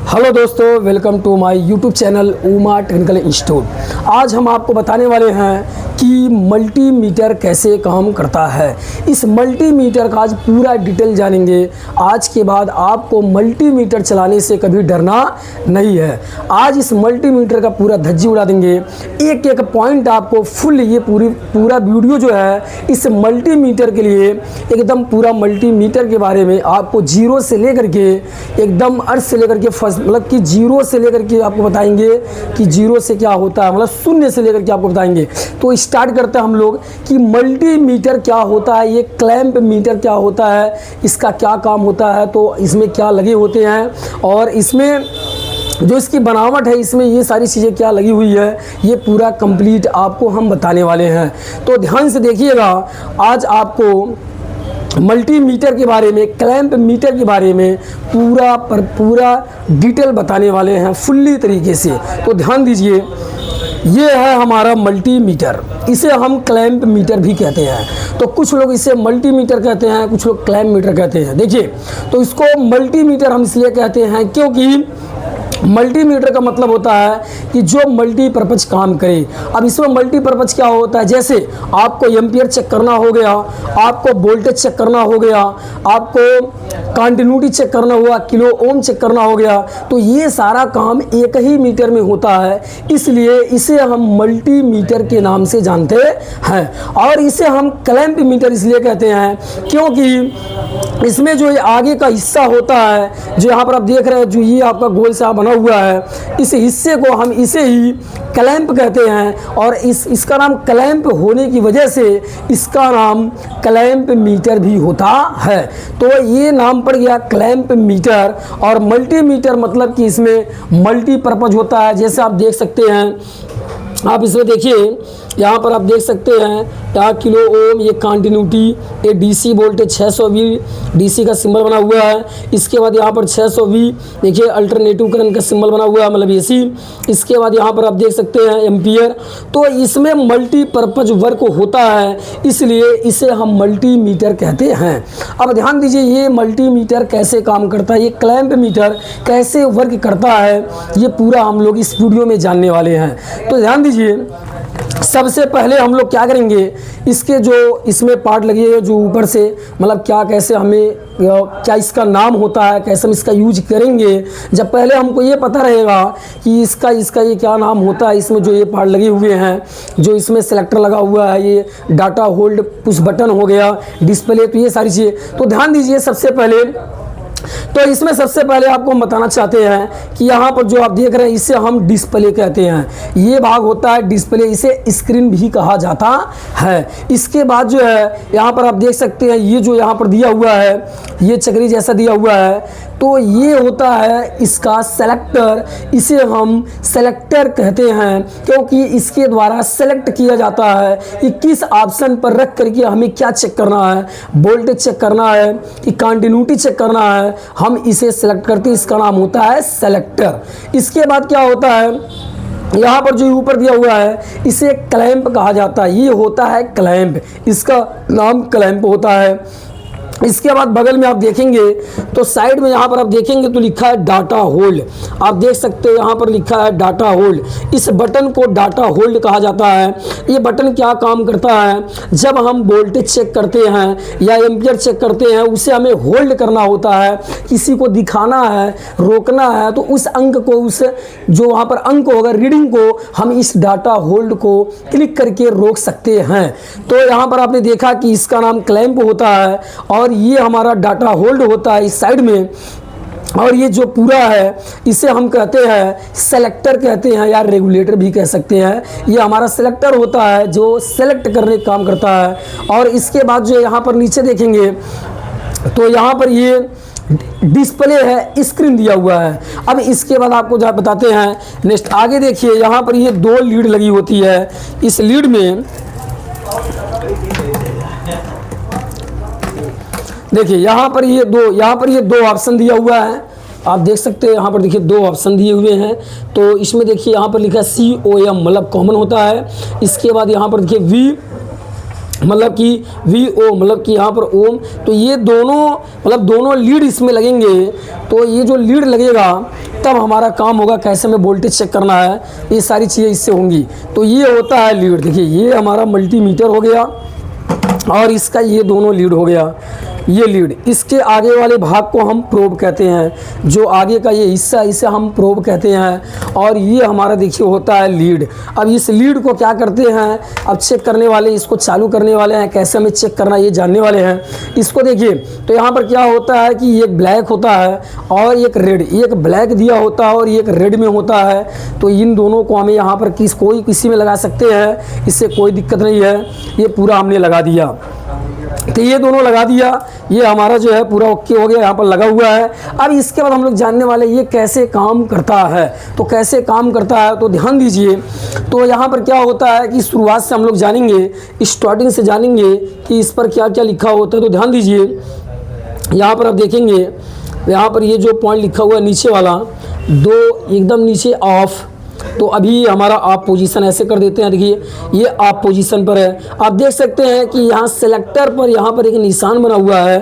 Hello दोस्तों, welcome to my YouTube channel Uma technical institute. आज हम आपको बताने वाले हैं कि मल्टीमीटर कैसे काम करता है। इस मल्टीमीटर का आज पूरा डिटेल जानेंगे। आज के बाद आपको मल्टीमीटर चलाने से कभी डरना नहीं है। आज इस मल्टीमीटर का पूरा धज्जी उड़ा देंगे। एक एक पॉइंट आपको फुल ये पूरा वीडियो जो है इस मल्टीमीटर के लिए एकदम पूरा मल्टीमीटर के बारे में आपको जीरो से लेकर के एकदम अर्थ से लेकर के फर्स्ट मतलब कि जीरो से लेकर के आपको बताएंगे कि जीरो से क्या होता है, मतलब शून्य से लेकर के आपको बताएंगे। तो स्टार्ट करते हैं हम लोग कि मल्टीमीटर क्या होता है, ये क्लैंप मीटर क्या होता है, इसका क्या काम होता है, तो इसमें क्या लगे होते हैं और इसमें जो इसकी बनावट है, इसमें ये सारी चीज़ें क्या लगी हुई है, ये पूरा कंप्लीट आपको हम बताने वाले हैं। तो ध्यान से देखिएगा। आज आपको मल्टीमीटर के बारे में, क्लैंप मीटर के बारे में पूरा डिटेल बताने वाले हैं फुल्ली तरीके से। तो ध्यान दीजिए, ये है हमारा मल्टीमीटर। इसे हम क्लैंप मीटर भी कहते हैं। तो कुछ लोग इसे मल्टीमीटर कहते हैं, कुछ लोग क्लैंप मीटर कहते हैं। देखिए, तो इसको मल्टीमीटर हम इसलिए कहते हैं क्योंकि मल्टीमीटर का मतलब होता है कि जो मल्टीपर्पज काम करे। अब इसमें मल्टीपर्पज क्या होता है, जैसे आपको एम्पियर चेक करना हो गया, आपको वोल्टेज चेक करना हो गया, आपको कंटिन्यूटी चेक करना हुआ, किलो ओम चेक करना हो गया, तो ये सारा काम एक ही मीटर में होता है। इसलिए इसे हम मल्टीमीटर के नाम से जानते हैं। और इसे हम क्लैंप मीटर इसलिए कहते हैं क्योंकि इसमें जो ये आगे का हिस्सा होता है, जो यहाँ पर आप देख रहे हैं, जो ये आपका गोल सा बना हुआ है, इस हिस्से को हम इसे ही क्लैंप कहते हैं। और इसका नाम क्लैंप होने की वजह से इसका नाम क्लैंप मीटर भी होता है। तो ये नाम पड़ गया क्लैंप मीटर। और मल्टीमीटर मतलब कि इसमें मल्टीपर्पज होता है। जैसे आप देख सकते हैं, आप इसमें देखिए, यहाँ पर आप देख सकते हैं यहाँ किलो ओम, ये कंटिन्यूटी, ये डीसी वोल्टेज 620 डीसी का सिंबल बना हुआ है। इसके बाद यहाँ पर 620 देखिए अल्टरनेटिव करंट का सिंबल बना हुआ है, मतलब एसी। इसके बाद यहाँ पर आप देख सकते हैं एम्पियर। तो इसमें मल्टीपर्पज वर्क होता है, इसलिए इसे हम मल्टीमीटर कहते हैं। अब ध्यान दीजिए, ये मल्टीमीटर कैसे काम करता है, ये क्लैंप मीटर कैसे वर्क करता है, ये पूरा हम लोग इस वीडियो में जानने वाले हैं। तो ध्यान दीजिए, सबसे पहले हम लोग क्या करेंगे, इसके जो इसमें पार्ट लगे हैं जो ऊपर से, मतलब क्या कैसे हमें क्या इसका नाम होता है, कैसे हम इसका यूज करेंगे। जब पहले हमको ये पता रहेगा कि इसका ये क्या नाम होता है, इसमें जो ये पार्ट लगे हुए हैं, जो इसमें सेलेक्टर लगा हुआ है, ये डाटा होल्ड पुश बटन हो गया, डिस्प्ले, तो ये सारी चीज़ें। तो ध्यान दीजिए, सबसे पहले तो इसमें सबसे पहले आपको हम बताना चाहते हैं कि यहाँ पर जो आप देख रहे हैं इसे हम डिस्प्ले कहते हैं। ये भाग होता है डिस्प्ले, इसे स्क्रीन भी कहा जाता है। इसके बाद जो है यहाँ पर आप देख सकते हैं, ये जो यहाँ पर दिया हुआ है, ये चक्री जैसा दिया हुआ है, तो ये होता है इसका सेलेक्टर। इसे हम सेलेक्टर कहते हैं क्योंकि इसके द्वारा सेलेक्ट किया जाता है कि किस ऑप्शन पर रख करके हमें क्या चेक करना है, वोल्टेज चेक करना है कि कंटिन्यूटी चेक करना है, हम इसे सेलेक्ट करते हैं। इसका नाम होता है सेलेक्टर। इसके बाद क्या होता है, यहाँ पर जो ऊपर दिया हुआ है इसे क्लैंप कहा जाता है। ये होता है क्लैंप, इसका नाम क्लैंप होता है। इसके बाद बगल में आप देखेंगे तो साइड में यहाँ पर आप देखेंगे तो लिखा है डाटा होल्ड। आप देख सकते हैं यहाँ पर लिखा है डाटा होल्ड। इस बटन को डाटा होल्ड कहा जाता है। ये बटन क्या काम करता है, जब हम वोल्टेज चेक करते हैं या एम्पियर चेक करते हैं, उसे हमें होल्ड करना होता है, किसी को दिखाना है, रोकना है, तो उस अंक को, उस जो वहाँ पर अंक होगा, रीडिंग को हम इस डाटा होल्ड को क्लिक करके रोक सकते हैं। तो यहाँ पर आपने देखा कि इसका नाम क्लैंप होता है और ये हमारा डाटा होल्ड होता है इस साइड में। और ये जो पूरा है इसे हम कहते हैं सेलेक्टर कहते हैं या रेगुलेटर भी कह सकते हैं। ये हमारा सेलेक्टर होता है जो सेलेक्ट करने का काम करता है। और इसके बाद जो यहाँ पर नीचे देखेंगे तो यहाँ पर ये डिस्प्ले है, स्क्रीन दिया हुआ है। अब इसके बाद आपको जहाँ बताते हैं नेक्स्ट, आगे देखिए, यहाँ पर ये दो लीड लगी होती है। इस लीड में देखिए, यहाँ पर ये दो ऑप्शन दिया हुआ है। आप देख सकते हैं यहाँ पर देखिए दो ऑप्शन दिए हुए हैं। तो इसमें देखिए यहाँ पर लिखा है COM, मतलब कॉमन होता है। इसके बाद यहाँ पर देखिए V मतलब कि VO मतलब कि यहाँ पर ओम। तो ये दोनों मतलब दोनों लीड इसमें लगेंगे। तो ये जो लीड लगेगा तब हमारा काम होगा कैसे हमें वोल्टेज चेक करना है, ये सारी चीज़ें इससे होंगी। तो ये होता है लीड। देखिए ये हमारा मल्टीमीटर हो गया और इसका ये दोनों लीड हो गया, ये लीड। इसके आगे वाले भाग को हम प्रोब कहते हैं, जो आगे का ये हिस्सा इसे हम प्रोब कहते हैं। और ये हमारा देखिए होता है लीड। अब इस लीड को क्या करते हैं, अब चेक करने वाले, इसको चालू करने वाले हैं, कैसे हमें चेक करना ये जानने वाले हैं। इसको देखिए तो यहाँ पर क्या होता है कि एक ब्लैक होता है और एक रेड, एक ब्लैक दिया होता है और एक रेड में होता है। तो इन दोनों को हमें यहाँ पर किसी में लगा सकते हैं, इससे कोई दिक्कत नहीं है। ये पूरा हमने लगा दिया, तो ये दोनों लगा दिया, ये हमारा जो है पूरा ओके हो गया, यहाँ पर लगा हुआ है। अब इसके बाद हम लोग जानने वाले ये कैसे काम करता है। तो कैसे काम करता है तो ध्यान दीजिए। तो यहाँ पर क्या होता है कि शुरुआत से हम लोग जानेंगे, स्टार्टिंग से जानेंगे कि इस पर क्या क्या लिखा होता है। तो ध्यान दीजिए, यहाँ पर आप देखेंगे, यहाँ पर ये जो पॉइंट लिखा हुआ है नीचे वाला, दो एकदम नीचे ऑफ, तो अभी हमारा आप पोजीशन ऐसे कर देते हैं। देखिए ये आप पोजीशन पर है, आप देख सकते हैं कि यहाँ सेलेक्टर पर यहाँ पर एक निशान बना हुआ है।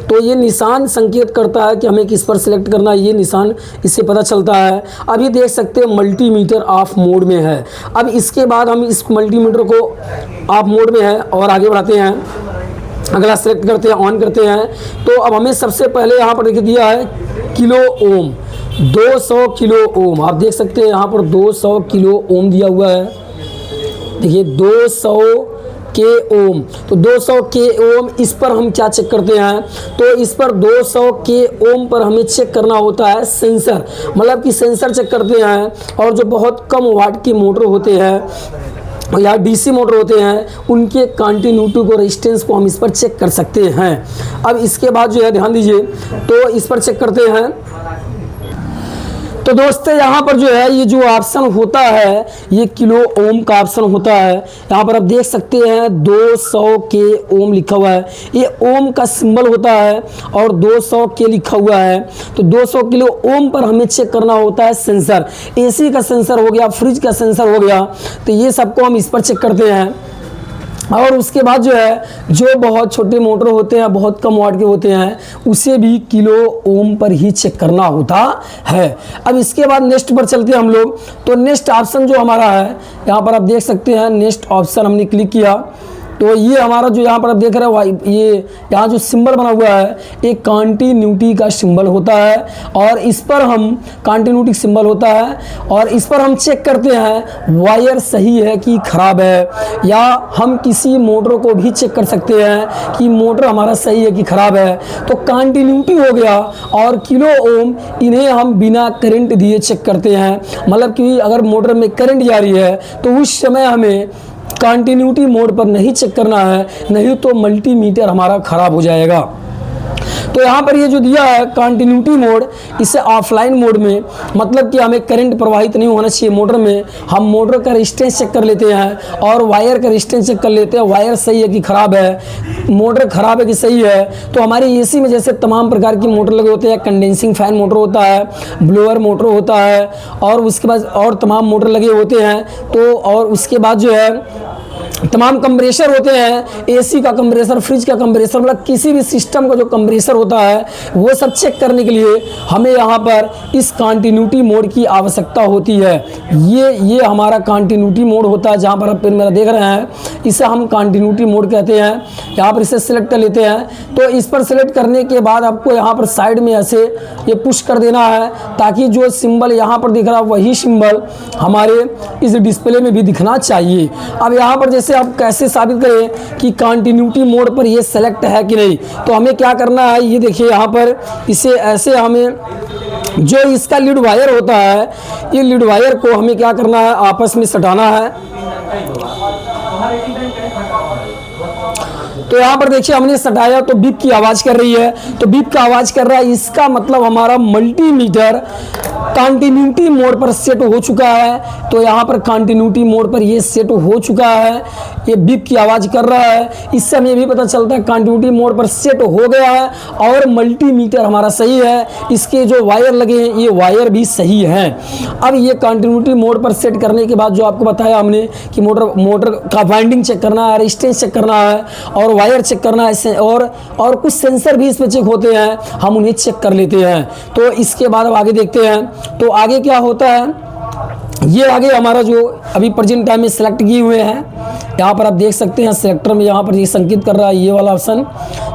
तो ये निशान संकेत करता है कि हमें किस पर सिलेक्ट करना है, ये निशान इससे पता चलता है। अभी देख सकते हैं मल्टीमीटर ऑफ मोड में है। अब इसके बाद हम इस मल्टीमीटर को ऑफ मोड में है और आगे बढ़ाते हैं, अगला सेलेक्ट करते हैं, ऑन करते हैं। तो अब हमें सबसे पहले यहाँ पर लिख दिया है किलो ओम, 200 किलो ओम। आप देख सकते हैं यहाँ पर 200 किलो ओम दिया हुआ है। देखिए 200 के ओम, तो 200 के ओम, इस पर हम क्या चेक करते हैं, तो इस पर 200 के ओम पर हमें चेक करना होता है सेंसर, मतलब कि सेंसर चेक करते हैं। और जो बहुत कम वाट के मोटर होते हैं या डीसी मोटर होते हैं, उनके कंटिन्यूटी को, रेजिस्टेंस को हम इस पर चेक कर सकते हैं। अब इसके बाद जो है ध्यान दीजिए, तो इस पर चेक करते हैं। तो दोस्तों यहाँ पर जो है ये जो ऑप्शन होता है, ये किलो ओम का ऑप्शन होता है। यहाँ पर आप देख सकते हैं 200 के ओम लिखा हुआ है, ये ओम का सिंबल होता है और 200 के लिखा हुआ है। तो 200 किलो ओम पर हमें चेक करना होता है सेंसर, एसी का सेंसर हो गया, फ्रिज का सेंसर हो गया। तो ये सबको हम इस पर चेक करते हैं। और उसके बाद जो है जो बहुत छोटे मोटर होते हैं, बहुत कम वाट के होते हैं, उसे भी किलो ओम पर ही चेक करना होता है। अब इसके बाद नेक्स्ट पर चलते हैं हम लोग। तो नेक्स्ट ऑप्शन जो हमारा है, यहाँ पर आप देख सकते हैं नेक्स्ट ऑप्शन हमने क्लिक किया। तो ये हमारा जो यहाँ पर आप देख रहे हो, ये यहाँ जो सिंबल बना हुआ है, एक कंटिन्यूटी का सिंबल होता है और इस पर हम कंटिन्यूटी सिंबल होता है और इस पर हम चेक करते हैं वायर सही है कि खराब है, या हम किसी मोटर को भी चेक कर सकते हैं कि मोटर हमारा सही है कि खराब है। तो कंटिन्यूटी हो गया और किलो ओम, इन्हें हम बिना करंट दिए चेक करते हैं। मतलब कि अगर मोटर में करंट जा रही है तो उस समय हमें कंटिन्यूटी मोड पर नहीं चेक करना है, नहीं तो मल्टीमीटर हमारा खराब हो जाएगा। तो यहाँ पर ये जो दिया है कंटिन्यूटी मोड, इसे ऑफलाइन मोड में, मतलब कि हमें करंट प्रवाहित नहीं होना चाहिए मोटर में, हम मोटर का रेजिस्टेंस चेक कर लेते हैं और वायर का रेजिस्टेंस चेक कर लेते हैं, वायर सही है कि खराब है, मोटर खराब है कि सही है। तो हमारी एसी में जैसे तमाम प्रकार की मोटर लगे होते हैं, कंडेंसिंग फैन मोटर होता है, ब्लोअर मोटर होता है और उसके बाद और तमाम मोटर लगे होते हैं। तो और उसके बाद जो है तमाम कंप्रेसर होते हैं, एसी का कंप्रेसर, फ्रिज का कंप्रेसर, मतलब किसी भी सिस्टम का जो कंप्रेसर होता है, वो सब चेक करने के लिए हमें यहाँ पर इस कंटिन्यूटी मोड की आवश्यकता होती है। ये हमारा कंटिन्यूटी मोड होता है, जहाँ पर आप मेरा देख रहे हैं, इसे हम कंटिन्यूटी मोड कहते हैं। यहाँ पर इसे सिलेक्ट कर लेते हैं। तो इस पर सिलेक्ट करने के बाद आपको यहाँ पर साइड में ऐसे ये पुश कर देना है, ताकि जो सिंबल यहाँ पर दिख रहा है वही सिंबल हमारे इस डिस्प्ले में भी दिखना चाहिए। अब यहाँ पर जैसे आप कैसे साबित करें कि कंटिन्यूटी मोड पर ये सेलेक्ट है कि नहीं, तो हमें क्या करना है, ये देखिए यहाँ पर इसे ऐसे हमें जो इसका लीड वायर होता है, ये लीड वायर को हमें क्या करना है, आपस में सटाना है। तो यहाँ पर देखिए हमने सटाया तो बीप की आवाज़ कर रही है, तो बीप का आवाज़ कर रहा है, इसका मतलब हमारा मल्टीमीटर कंटिन्यूटी मोड पर सेट हो चुका है। तो यहाँ पर कंटिन्यूटी मोड पर ये सेट हो चुका है, ये बीप की आवाज़ कर रहा है। इससे हमें भी पता चलता है कंटिन्यूटी मोड पर सेट हो गया है और मल्टीमीटर हमारा सही है। इसके जो वायर लगे हैं ये वायर भी सही हैं। अब ये कंटिन्यूटी मोड पर सेट करने के बाद जो आपको बताया हमने कि मोटर का वाइंडिंग चेक करना है, रेजिस्टेंस चेक करना है और वायर चेक करना है और कुछ सेंसर भी इसमें चेक होते हैं, हम उन्हें चेक कर लेते हैं। तो इसके बाद अब आगे देखते हैं। तो आगे क्या होता है, ये आगे हमारा जो अभी प्रेजेंट टाइम में सेलेक्ट किए हुए हैं, यहाँ पर आप देख सकते हैं सिलेक्टर में यहाँ पर ये संकेत कर रहा है ये वाला ऑप्शन।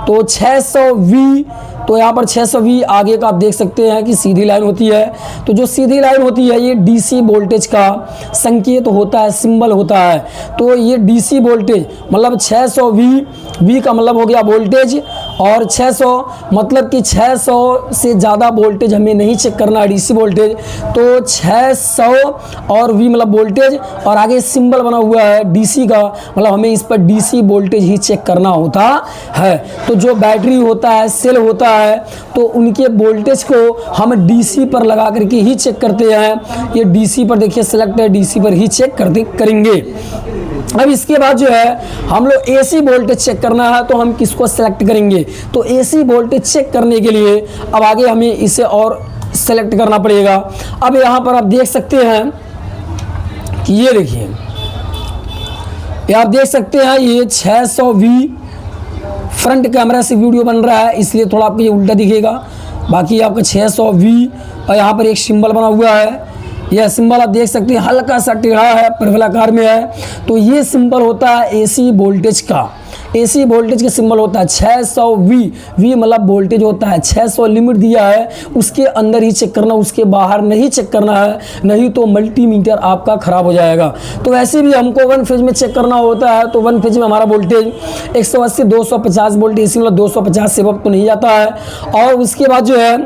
तो 600V, तो यहाँ पर 600V आगे का आप देख सकते हैं कि सीधी लाइन होती है। तो जो सीधी लाइन होती है ये DC वोल्टेज का संकेत होता है, सिंबल होता है। तो ये DC वोल्टेज मतलब 600V का मतलब हो गया वोल्टेज, और 600 मतलब कि 600 से ज़्यादा वोल्टेज हमें नहीं चेक करना है DC वोल्टेज। तो 600 और V मतलब वोल्टेज, और आगे सिंबल बना हुआ है DC का, मतलब हमें इस पर DC वोल्टेज ही चेक करना होता है। तो जो बैटरी होता है, सेल होता है, तो उनके वोल्टेज को हम DC पर लगा करके ही चेक करते हैं। ये DC पर देखिए सेलेक्ट है, DC पर ही चेक करेंगे। अब इसके बाद जो है हम लोग AC वोल्टेज चेक करना है, तो हम किसको सेलेक्ट करेंगे। तो AC वोल्टेज चेक करने के लिए अब आगे हमें इसे और सेलेक्ट करना पड़ेगा। अब यहाँ पर आप देख सकते हैं कि ये देखिए, ये आप देख सकते हैं ये 600V फ्रंट कैमरा से वीडियो बन रहा है, इसलिए थोड़ा आपको ये उल्टा दिखेगा। बाकी आपका 600V और यहाँ पर एक सिंबल बना हुआ है, यह सिंबल आप देख सकते हैं हल्का सा टेढ़ा है, परवलयाकार में है। तो ये सिंबल होता है AC वोल्टेज का, AC वोल्टेज का सिंबल होता है 600V मतलब वोल्टेज होता है। 600 लिमिट दिया है, उसके अंदर ही चेक करना, उसके बाहर नहीं चेक करना है, नहीं तो मल्टीमीटर आपका खराब हो जाएगा। तो वैसे भी हमको 1 फेज में चेक करना होता है, तो 1 फेज में हमारा वोल्टेज 180 250 वोल्ट AC मतलब 250 से वक्त तो नहीं जाता है। और उसके बाद जो है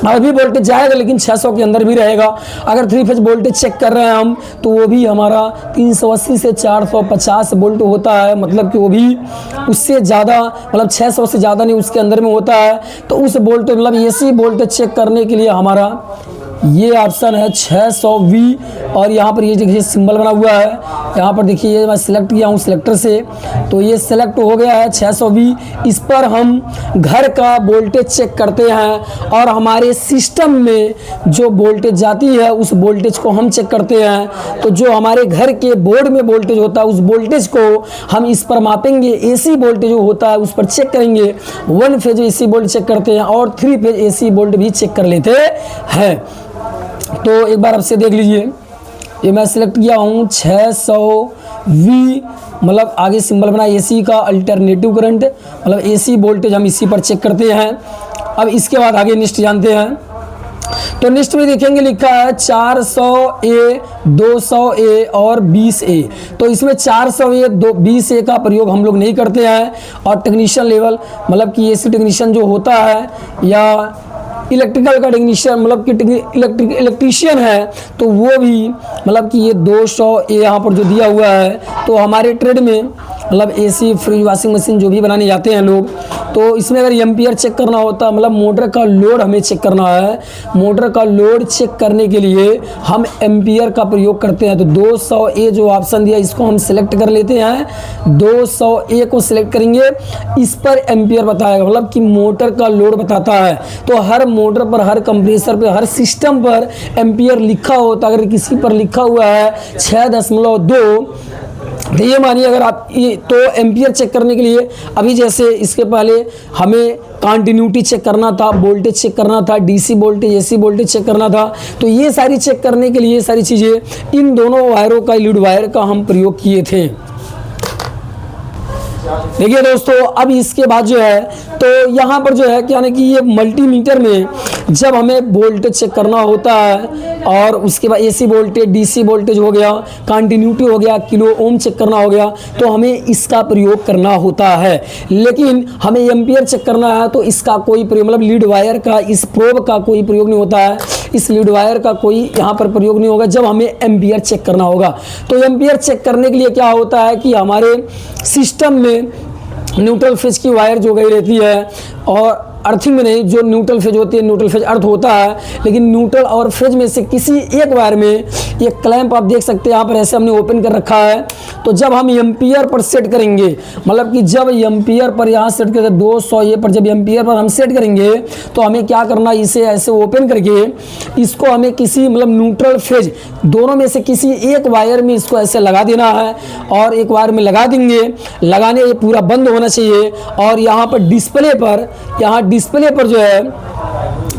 अभी वोल्टेज जाएगा लेकिन 600 के अंदर भी रहेगा। अगर 3 फेज वोल्टेज चेक कर रहे हैं हम, तो वो भी हमारा 380 से 450 वोल्ट होता है, मतलब कि वो भी उससे ज़्यादा मतलब 600 से ज़्यादा नहीं, उसके अंदर में होता है। तो उस वोल्टेज मतलब AC वोल्टेज चेक करने के लिए हमारा ये ऑप्शन है 600V, और यहाँ पर ये देखिए सिंबल बना हुआ है, यहाँ पर देखिए ये मैं सिलेक्ट किया हूँ सिलेक्टर से, तो ये सिलेक्ट हो गया है 600V। इस पर हम घर का वोल्टेज चेक करते हैं, और हमारे सिस्टम में जो वोल्टेज जाती है उस वोल्टेज को हम चेक करते हैं। तो जो हमारे घर के बोर्ड में वोल्टेज होता है उस वोल्टेज को हम इस पर मापेंगे। AC वोल्टेज जो होता है उस पर चेक करेंगे। 1 फेज AC वोल्ट चेक करते हैं और 3 फेज AC वोल्ट भी चेक कर लेते हैं। तो एक बार आपसे देख लीजिए, ये मैं सिलेक्ट किया हूँ 600V मतलब आगे सिंबल बना AC का अल्टरनेटिव करंट मतलब AC वोल्टेज हम इसी पर चेक करते हैं। अब इसके बाद आगे नेक्स्ट जानते हैं। तो नेक्स्ट में देखेंगे लिखा है 400A 200A और 20A। तो इसमें 400A 20A का प्रयोग हम लोग नहीं करते हैं। और टेक्नीशियन लेवल मतलब कि AC टेक्नीशियन जो होता है या इलेक्ट्रिकल का टेक्नीशियन मतलब कि इलेक्ट्रीशियन है, तो वो भी मतलब कि ये 200A यहाँ पर जो दिया हुआ है। तो हमारे ट्रेड में मतलब AC फ्रिज वॉशिंग मशीन जो भी बनाने जाते हैं लोग, तो इसमें अगर एम्पियर चेक करना होता है मतलब मोटर का लोड हमें चेक करना है। मोटर का लोड चेक करने के लिए हम एम्पियर का प्रयोग करते हैं। तो 200A जो ऑप्शन दिया इसको हम सिलेक्ट कर लेते हैं। 200A को सिलेक्ट करेंगे, इस पर एम्पियर बताएगा मतलब कि मोटर का लोड बताता है। तो हर मोटर पर, हर कंप्रेसर पर, हर सिस्टम पर एम्पियर लिखा होता है। अगर किसी पर लिखा हुआ है 6.2, तो ये मानिए अगर आप ये तो एम्पियर चेक करने के लिए अभी जैसे इसके पहले हमें कंटिन्यूटी चेक करना था, वोल्टेज चेक करना था, DC voltage AC voltage check करना था। तो ये सारी चेक करने के लिए सारी चीज़ें इन दोनों वायरों का, लीड वायर का हम प्रयोग किए थे। देखिए दोस्तों, अब इसके बाद जो है तो यहाँ पर जो है क्या ना कि ये मल्टीमीटर में जब हमें वोल्टेज चेक करना होता है और उसके बाद AC वोल्टेज, DC वोल्टेज हो गया, कंटिन्यूटी हो गया, किलो ओम चेक करना हो गया, तो हमें इसका प्रयोग करना होता है। लेकिन हमें एम्पियर चेक करना है तो इसका कोई प्रयोग मतलब लीड वायर का, इस प्रोब का कोई प्रयोग नहीं होता है। इस लीड वायर का कोई यहाँ पर प्रयोग नहीं होगा जब हमें एम्पियर चेक करना होगा। तो एम्पियर चेक करने के लिए क्या होता है कि हमारे सिस्टम में न्यूट्रल फेज की वायर जो गई रहती है और अर्थिंग में नहीं, जो न्यूट्रल फेज होती है, न्यूट्रल फेज अर्थ होता है, लेकिन न्यूट्रल और फेज में से किसी एक वायर में ये क्लैंप आप देख सकते हैं यहाँ पर ऐसे हमने ओपन कर रखा है। तो जब हम एम्पियर पर सेट करेंगे, मतलब कि जब एम्पियर पर यहाँ सेट करेंगे 200 ये पर जब एम्पियर पर हम सेट करेंगे तो हमें क्या करना है, इसे ऐसे ओपन करके इसको हमें किसी मतलब न्यूट्रल फेज दोनों में से किसी एक वायर में इसको ऐसे लगा देना है। और एक वायर में लगा देंगे, लगाने ये पूरा बंद होना चाहिए। और यहाँ पर डिस्प्ले पर, यहाँ डिस्प्ले पर जो है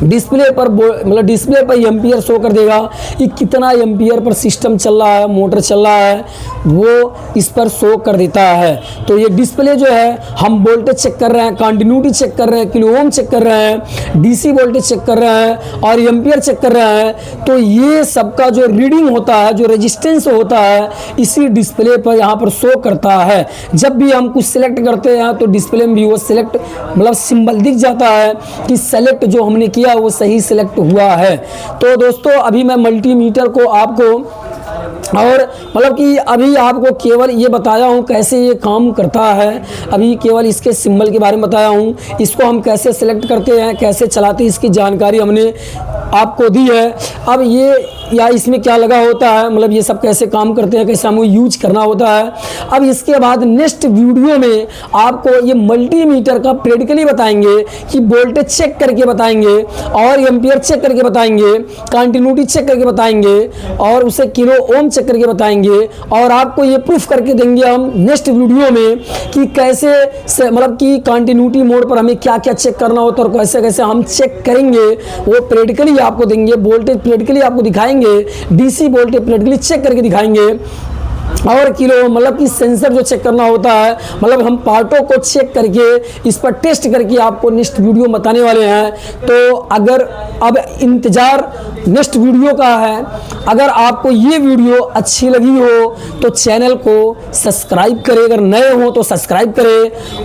डिस्प्ले पर मतलब डिस्प्ले पर एम्पियर शो कर देगा कि कितना एम्पियर पर सिस्टम चल रहा है, मोटर चल रहा है, वो इस पर शो कर देता है। तो ये डिस्प्ले जो है हम वोल्टेज चेक कर रहे हैं, कंटिन्यूटी चेक कर रहे हैं, किलो ओम चेक कर रहे हैं, डीसी वोल्टेज चेक कर रहे हैं और एम्पियर चेक कर रहे हैं। तो ये सबका जो रीडिंग होता है, जो रेजिस्टेंस होता है, इसी डिस्प्ले पर यहाँ पर शो करता है। जब भी हम कुछ सिलेक्ट करते हैं तो डिस्प्ले में भी वो सिलेक्ट मतलब सिंबल दिख जाता है कि सेलेक्ट जो हमने किया वो सही सिलेक्ट हुआ है। तो दोस्तों अभी मैं मल्टीमीटर को आपको और मतलब कि अभी आपको केवल ये बताया हूँ कैसे ये काम करता है, अभी केवल इसके सिंबल के बारे में बताया हूँ। इसको हम कैसे सिलेक्ट करते हैं, कैसे चलाते हैं, इसकी जानकारी हमने आपको दी है। अब ये या इसमें क्या लगा होता है, मतलब ये सब कैसे काम करते हैं, कैसे हमको यूज करना होता है। अब इसके बाद नेक्स्ट वीडियो में आपको ये मल्टीमीटर का प्रैक्टिकली बताएंगे कि वोल्टेज चेक करके बताएंगे और एम्पियर चेक करके बताएंगे, कंटिन्यूटी चेक करके बताएंगे और उसे किलो ओम चेक करके बताएंगे। और आपको ये प्रूफ करके देंगे हम नेक्स्ट वीडियो में कि कैसे मतलब कि कंटिन्यूटी मोड पर हमें क्या क्या चेक करना होता है और कैसे कैसे हम चेक करेंगे, वो प्रैक्टिकली आपको देंगे। वोल्टेज प्रैक्टिकली आपको दिखाएंगे, डीसी वोल्टेज प्रैक्टिकली चेक करके दिखाएंगे और किलो मतलब कि सेंसर जो चेक करना होता है, मतलब हम पार्टों को चेक करके इस पर टेस्ट करके आपको नेक्स्ट वीडियो बताने वाले हैं। तो अगर अब इंतज़ार नेक्स्ट वीडियो का है। अगर आपको ये वीडियो अच्छी लगी हो तो चैनल को सब्सक्राइब करें, अगर नए हो तो सब्सक्राइब करें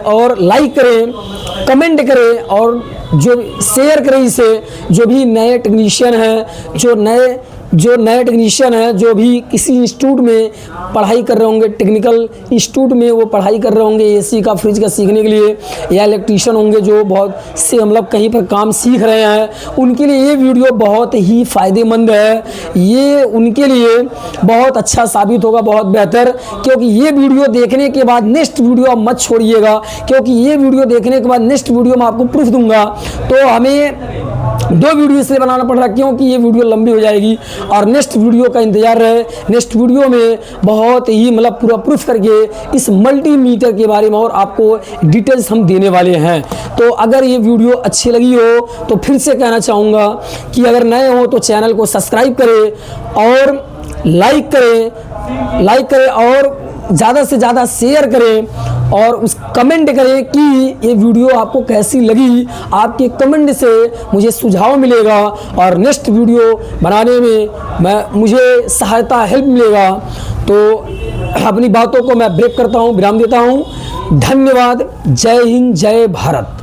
और लाइक करें, कमेंट करें और जो शेयर करें इसे। जो भी नए टेक्नीशियन हैं, जो नए टेक्नीशियन हैं, जो भी किसी इंस्टीट्यूट में पढ़ाई कर रहे होंगे, टेक्निकल इंस्टीट्यूट में वो पढ़ाई कर रहे होंगे एसी का, फ्रिज का सीखने के लिए, या इलेक्ट्रीशियन होंगे जो बहुत से मतलब कहीं पर काम सीख रहे हैं, उनके लिए ये वीडियो बहुत ही फ़ायदेमंद है। ये उनके लिए बहुत अच्छा साबित होगा, बहुत बेहतर, क्योंकि ये वीडियो देखने के बाद नेक्स्ट वीडियो आप मत छोड़िएगा, क्योंकि ये वीडियो देखने के बाद नेक्स्ट वीडियो में आपको प्रूफ दूंगा। तो हमें 2 वीडियो इसलिए बनाना पड़ रहा है क्योंकि ये वीडियो लंबी हो जाएगी और नेक्स्ट वीडियो का इंतजार रहे। नेक्स्ट वीडियो में बहुत ही मतलब पूरा प्रूफ करके इस मल्टीमीटर के बारे में और आपको डिटेल्स हम देने वाले हैं। तो अगर ये वीडियो अच्छी लगी हो तो फिर से कहना चाहूँगा कि अगर नए हो तो चैनल को सब्सक्राइब करें और लाइक करें और ज़्यादा से ज़्यादा शेयर करें और उस कमेंट करें कि ये वीडियो आपको कैसी लगी। आपके कमेंट से मुझे सुझाव मिलेगा और नेक्स्ट वीडियो बनाने में मुझे सहायता हेल्प मिलेगा। तो अपनी बातों को मैं ब्रेक करता हूँ, विराम देता हूँ। धन्यवाद। जय हिंद, जय भारत।